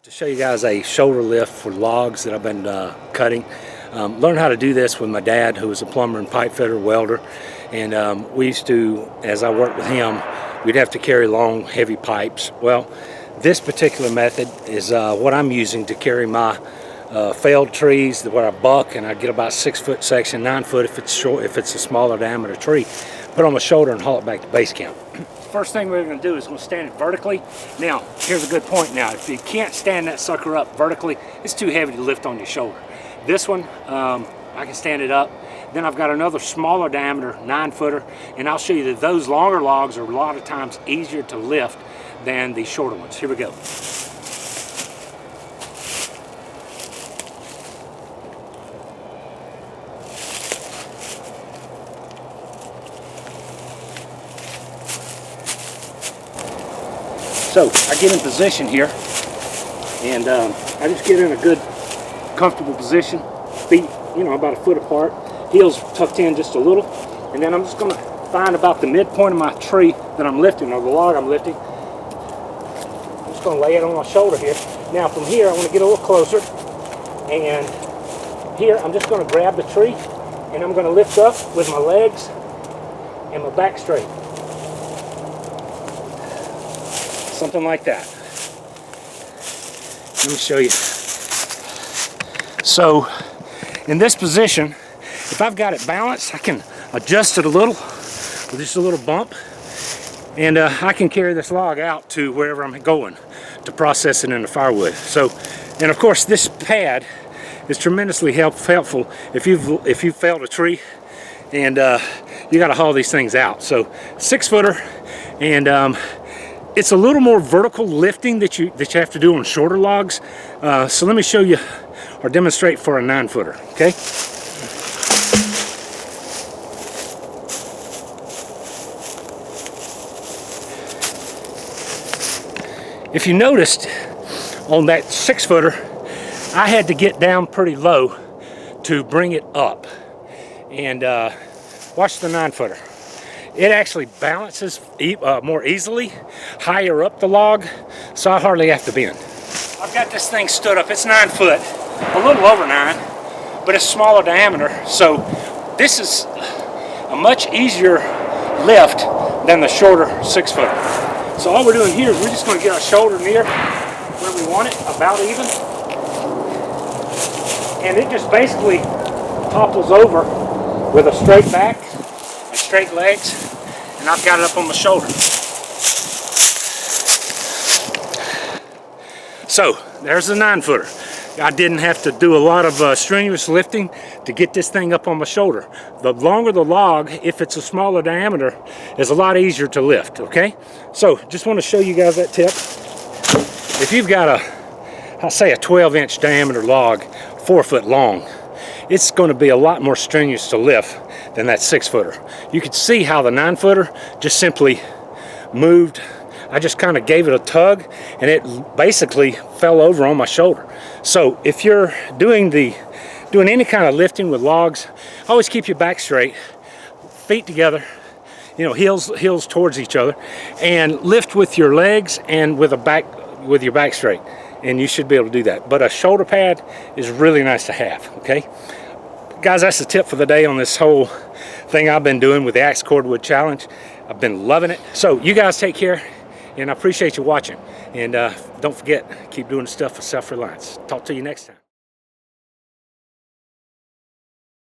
To show you guys a shoulder lift for logs that I've been cutting. Learned how to do this with my dad, who was a plumber and pipe fitter welder, and we used to, as I worked with him, we'd have to carry long heavy pipes. Well, this particular method is what I'm using to carry my failed trees where I buck, and I get about 6 foot section, 9 foot if it's short, if it's a smaller diameter tree, put on my shoulder and haul it back to base camp. First thing we're going to do is we'll stand it vertically. Now, here's a good point. Now, if you can't stand that sucker up vertically, it's too heavy to lift on your shoulder. This one, I can stand it up. Then I've got another smaller diameter 9 footer, and I'll show you that those longer logs are a lot of times easier to lift than the shorter ones. Here we go. So I get in position here, and I just get in a good, comfortable position. Feet, about a foot apart. Heels tucked in just a little, and then I'm just going to find about the midpoint of my tree that I'm lifting, or the log I'm lifting. I'm just going to lay it on my shoulder here. Now from here, I want to get a little closer, and here I'm just going to grab the tree, and I'm going to lift up with my legs and my back straight. Something like that. Let me show you. So in this position, if I've got it balanced, I can adjust it a little with just a little bump, and I can carry this log out to wherever I'm going to process it into firewood. So, and of course this pad is tremendously helpful if you've felled a tree and you got to haul these things out. So 6 footer, and it's a little more vertical lifting that you have to do on shorter logs. So let me show you or demonstrate for a 9 footer, okay? If you noticed on that 6 footer, I had to get down pretty low to bring it up. And watch the 9 footer. It actually balances more easily higher up the log, so I hardly have to bend. I've got this thing stood up. It's 9 foot, a little over 9, but it's smaller diameter, so this is a much easier lift than the shorter 6 footer. So all we're doing here is we're just going to get our shoulder near where we want it, about even, and it just basically topples over with a straight back and straight legs, and I've got it up on my shoulder. So there's the 9 footer. I didn't have to do a lot of strenuous lifting to get this thing up on my shoulder. The longer the log, if it's a smaller diameter, is a lot easier to lift, okay? So just want to show you guys that tip. If you've got I'll say a 12-inch diameter log, 4 foot long, it's going to be a lot more strenuous to lift than that 6 footer. You could see how the 9 footer just simply moved. I just kind of gave it a tug, and it basically fell over on my shoulder. So if you're doing any kind of lifting with logs, always keep your back straight, feet together, heels towards each other, and lift with your legs and with your back straight, and you should be able to do that. But a shoulder pad is really nice to have, okay? Guys, that's the tip for the day on this whole thing I've been doing with the Axe Cordwood Challenge. I've been loving it. So you guys take care, and I appreciate you watching. And don't forget, keep doing stuff for self-reliance. Talk to you next time.